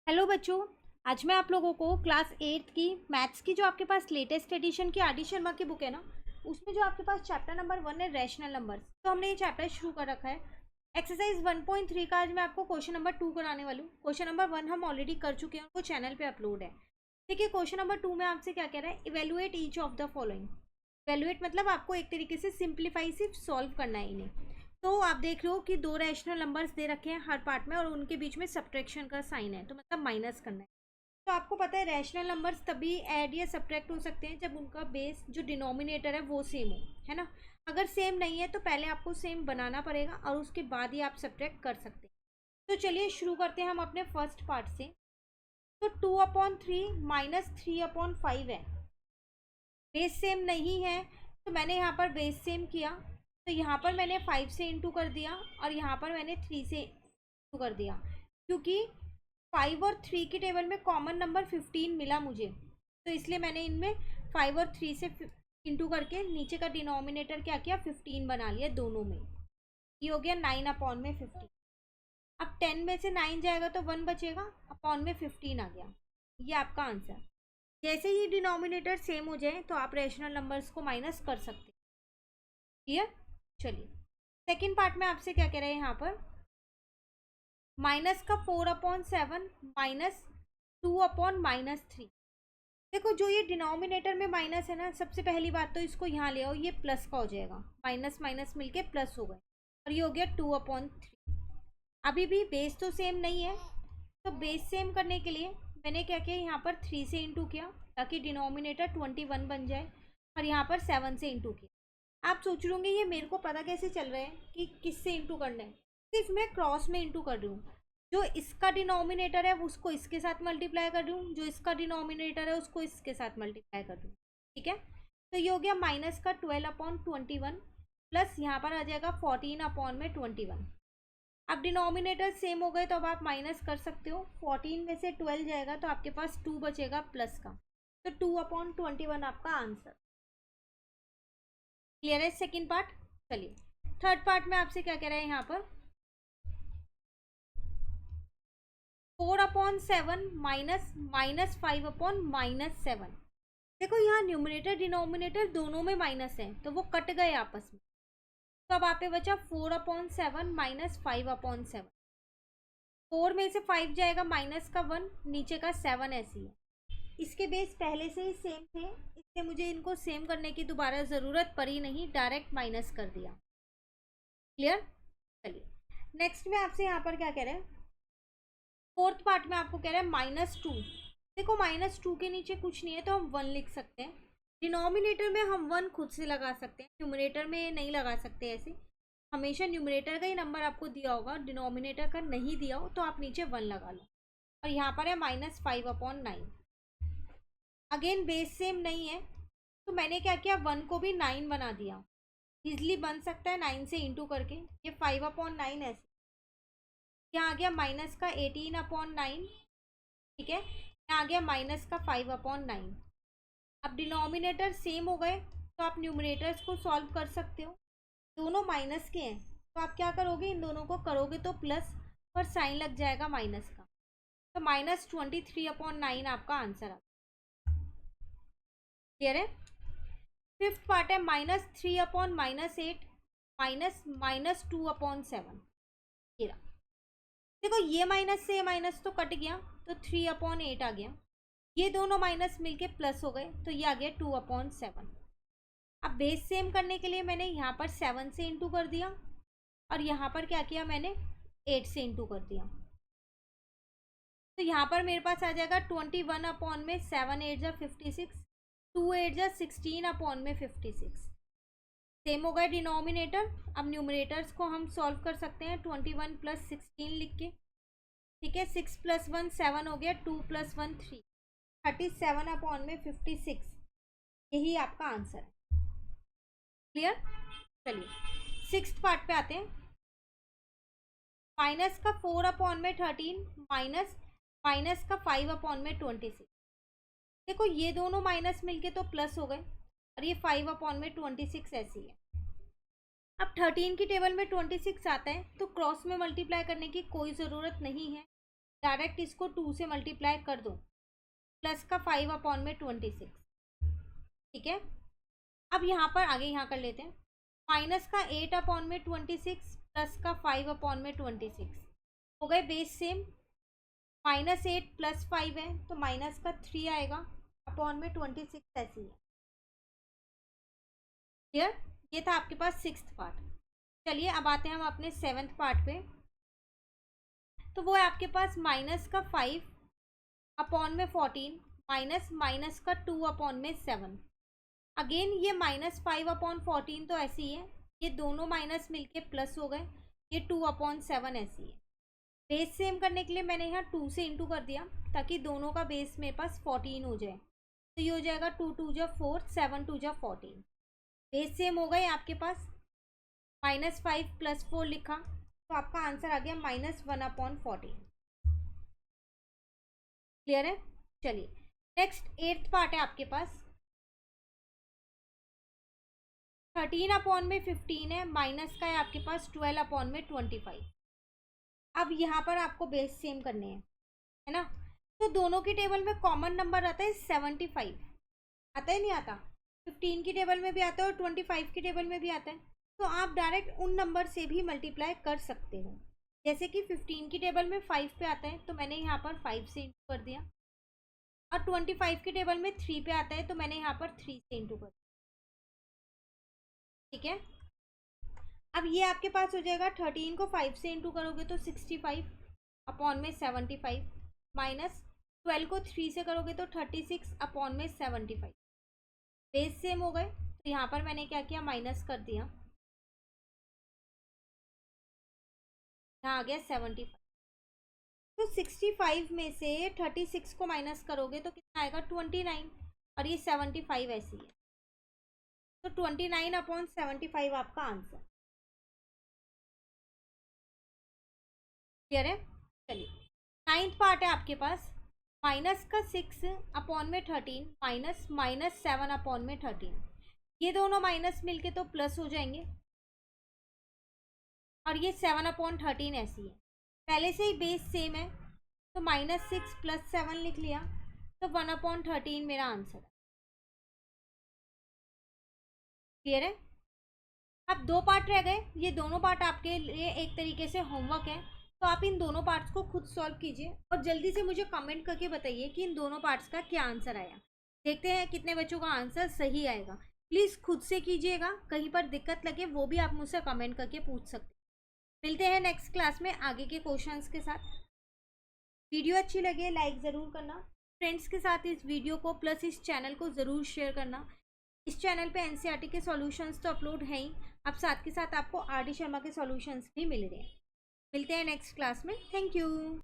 Hello बच्चों। आज मैं आप लोगों को क्लास 8 की मैथ्स की जो आपके पास लेटेस्ट एडिशन की आर डी शर्मा की बुक है ना, उसमें जो आपके पास चैप्टर नंबर 1 है रैशनल नंबर्स, तो हमने ये चैप्टर शुरू कर रखा है। एक्सरसाइज 1.3 का आज मैं आपको क्वेश्चन नंबर 2 कराने वाली हूँ। क्वेश्चन नंबर 1 हम ऑलरेडी कर चुके हैं, वो चैनल पे अपलोड है। देखिए क्वेश्चन नंबर 2 में आपसे क्या कह रहा है, evaluate each of the following. Evaluate मतलब आपको एक तरीके से सिंप्लीफाई सिर्फ सॉल्व करना है इन्हें। तो आप देख रहे हो कि दो रैशनल नंबर्स दे रखे हैं हर पार्ट में और उनके बीच में सब्ट्रैक्शन का साइन है, तो मतलब माइनस करना है। तो आपको पता है रैशनल नंबर्स तभी ऐड या सब्ट्रैक्ट हो सकते हैं जब उनका बेस जो डिनोमिनेटर है वो सेम हो, है ना। अगर सेम नहीं है तो पहले आपको सेम बनाना पड़ेगा और उसके बाद ही आप सब्ट्रैक्ट कर सकते हैं। तो चलिए शुरू करते हैं हम अपने फर्स्ट पार्ट से। तो 2/3 माइनस 3/5 है, बेस सेम नहीं है, तो मैंने यहाँ पर बेस सेम किया। तो यहाँ पर मैंने 5 से इंटू कर दिया और यहाँ पर मैंने 3 से इंटू कर दिया, क्योंकि 5 और 3 की टेबल में कॉमन नंबर 15 मिला मुझे, तो इसलिए मैंने इनमें 5 और 3 से इंटू करके नीचे का डिनोमिनेटर क्या किया, 15 बना लिया दोनों में। ये हो गया 9/15। अब 10 में से 9 जाएगा तो 1 बचेगा, अपॉन में 15 आ गया। ये आपका आंसर। जैसे ही डिनोमिनेटर सेम हो जाए तो आप रैशनल नंबर्स को माइनस कर सकते हैं। क्लियर। चलिए सेकेंड पार्ट में आपसे क्या कह रहे हैं यहाँ पर, माइनस का 4/7 माइनस 2/-3। देखो जो ये डिनोमिनेटर में माइनस है ना, सबसे पहली बात तो इसको यहाँ ले आओ, ये प्लस का हो जाएगा, माइनस माइनस मिलके प्लस हो गए और ये हो गया 2/3। अभी भी बेस तो सेम नहीं है, तो बेस सेम करने के लिए मैंने क्या किया, यहाँ पर 3 से इंटू किया ताकि डिनोमिनेटर 21 बन जाए, और यहाँ पर 7 से इंटू किया। आप सोच लोगे ये मेरे को पता कैसे चल रहा है कि किससे इंटू करना है, सिर्फ मैं क्रॉस में इंटू कर रही हूँ। जो इसका डिनोमिनेटर है उसको इसके साथ मल्टीप्लाई कर रही हूँ, जो इसका डिनोमिनेटर है उसको इसके साथ मल्टीप्लाई कर रही हूँ। ठीक है, तो ये हो गया माइनस का 12/21 प्लस यहाँ पर आ जाएगा 14/21। अब डिनोमिनेटर सेम हो गए तो अब आप माइनस कर सकते हो। 14 में से 12 जाएगा तो आपके पास 2 बचेगा प्लस का, तो 2/21 आपका आंसर। क्लियर है सेकेंड पार्ट। चलिए थर्ड पार्ट में आपसे क्या कह रहे हैं यहाँ पर, 4/7 माइनस -5/-7। देखो यहाँ न्यूमरेटर डिनोमिनेटर दोनों में माइनस है तो वो कट गए आपस में, तो अब आप पे बचा 4/7 माइनस 5/7। 4 में से 5 जाएगा, माइनस का 1, नीचे का 7 ऐसी है। इसके बेस पहले से ही सेम थे, इसलिए मुझे इनको सेम करने की दोबारा ज़रूरत पड़ी नहीं, डायरेक्ट माइनस कर दिया। क्लियर। चलिए नेक्स्ट में आपसे यहाँ पर क्या कह रहे हैं, फोर्थ पार्ट में आपको कह रहा है -2। देखो -2 के नीचे कुछ नहीं है तो हम 1 लिख सकते हैं। डिनोमिनेटर में हम 1 खुद से लगा सकते हैं, न्यूमरेटर में नहीं लगा सकते। ऐसे हमेशा न्यूमरेटर का ही नंबर आपको दिया होगा, डिनोमिनेटर का नहीं दिया हो तो आप नीचे 1 लगा लो। और यहाँ पर है -5/9। अगेन बेस सेम नहीं है, तो मैंने क्या किया, 1 को भी 9 बना दिया। इजली बन सकता है 9 से इंटू करके, ये 5/9 ऐसे। यहाँ आ गया माइनस का 18/9। ठीक है, यहाँ आ गया माइनस का 5/9। अब डिनोमिनेटर सेम हो गए तो आप न्यूमरेटर्स को सॉल्व कर सकते हो। दोनों माइनस के हैं तो आप क्या करोगे, इन दोनों को करोगे तो प्लस पर साइन लग जाएगा माइनस का, तो -23/9 आपका आंसर आ। क्लियर है। फिफ्थ पार्ट है -3/-8 माइनस -2/7। देखो ये माइनस से माइनस तो कट गया, तो 3/8 आ गया। ये दोनों माइनस मिलके प्लस हो गए तो ये आ गया 2/7। अब बेस सेम करने के लिए मैंने यहाँ पर 7 से इंटू कर दिया और यहाँ पर क्या किया, मैंने 8 से इंटू कर दिया। तो यहाँ पर मेरे पास आ जाएगा 21/में 7 8 जा 56, 2 8 जा 16/56। सेम हो गए डिनोमिनेटर। अब न्यूमरेटर्स को हम सॉल्व कर सकते हैं, 21 + 16 लिख के। ठीक है, 6 + 1 7 हो गया, 2 + 1 3, 37/56। यही आपका आंसर है। क्लियर। चलिए सिक्स्थ पार्ट पे आते हैं। माइनस का 4/13 माइनस का 5/26। देखो ये दोनों माइनस मिलके तो प्लस हो गए और ये 5/26 ऐसी है। अब 13 की टेबल में 26 आता है तो क्रॉस में मल्टीप्लाई करने की कोई ज़रूरत नहीं है, डायरेक्ट इसको 2 से मल्टीप्लाई कर दो, प्लस का 5 अपॉन में 26, ठीक है। अब यहाँ पर आगे यहाँ कर लेते हैं, माइनस का 8 अपॉन में 26 प्लस का 5 अपॉन में 26 हो गए बेस सेम। -8 + 5 है तो माइनस का 3 आएगा अपॉन में 26 ऐसी है। क्लियर? ये था आपके पास 6th पार्ट। चलिए अब आते हैं हम अपने 7th पार्ट पे। तो वो है आपके पास माइनस का 5 अपॉन में 14 माइनस का 2 अपॉन में 7। अगेन ये -5 अपॉन 14 तो ऐसी है, ये दोनों माइनस मिलके प्लस हो गए, ये 2 अपॉन 7 ऐसी है। बेस सेम करने के लिए मैंने यहाँ 2 से इंटू कर दिया ताकि दोनों का बेस मेरे पास 14 हो जाए। तो ये हो जाएगा 2 2 जा 4 7 2 जा 14। बेस सेम हो गए आपके पास। -5 + 4 लिखा तो आपका आंसर आ गया -1 अपॉन 14। क्लियर है? चलिए नेक्स्ट 8th पार्ट है आपके पास। 13 अपॉन में 15 है, माइनस का है आपके पास 12 अपॉन में 25। अब यहाँ पर आपको बेस सेम करने हैं, है ना। तो दोनों की टेबल में कॉमन नंबर आता है 75, आता है नहीं आता? 15 की टेबल में भी आता है और 25 की टेबल में भी आता है। तो आप डायरेक्ट उन नंबर से भी मल्टीप्लाई कर सकते हो। जैसे कि 15 की टेबल में 5 पे आता है तो मैंने यहाँ पर 5 से इंटू कर दिया, और 25 की टेबल में 3 पे आता है तो मैंने यहाँ पर 3 से इंटू कर दिया, ठीक है। अब ये आपके पास हो जाएगा 13 को 5 से इंटू करोगे तो 65 अपॉन में 75, माइनस 12 को 3 से करोगे तो 36 अपॉन में 75। बेस सेम हो गए तो यहाँ पर मैंने क्या किया, माइनस कर दिया, यहाँ आ गया 75। तो 65 में से 36 को माइनस करोगे तो कितना आएगा 29, और ये 75 ऐसी है। तो 29 अपॉन 75 आपका आंसर। क्लियर है? चलिए 9th पार्ट है आपके पास। माइनस का 6 अपॉन में 13 माइनस -7 अपॉन में 13। ये दोनों माइनस मिलके तो प्लस हो जाएंगे, और ये 7 अपॉन 13 ऐसी है। पहले से ही बेस सेम है तो -6 + 7 लिख लिया, तो 1 अपॉन 13 मेरा आंसर है। क्लियर है? अब 2 पार्ट रह गए, ये दोनों पार्ट आपके लिए एक तरीके से होमवर्क है, तो आप इन दोनों पार्ट्स को खुद सॉल्व कीजिए और जल्दी से मुझे कमेंट करके बताइए कि इन दोनों पार्ट्स का क्या आंसर आया। देखते हैं कितने बच्चों का आंसर सही आएगा। प्लीज़ खुद से कीजिएगा, कहीं पर दिक्कत लगे वो भी आप मुझसे कमेंट करके पूछ सकते हैं। मिलते हैं नेक्स्ट क्लास में आगे के क्वेश्चंस के साथ। वीडियो अच्छी लगे लाइक ज़रूर करना, फ्रेंड्स के साथ इस वीडियो को प्लस इस चैनल को ज़रूर शेयर करना। इस चैनल पे एनसीईआरटी के सॉल्यूशंस तो अपलोड हैं ही, अब साथ के साथ आपको आर डी शर्मा के सॉल्यूशंस भी मिल रहे हैं। मिलते हैं नेक्स्ट क्लास में। Thank you.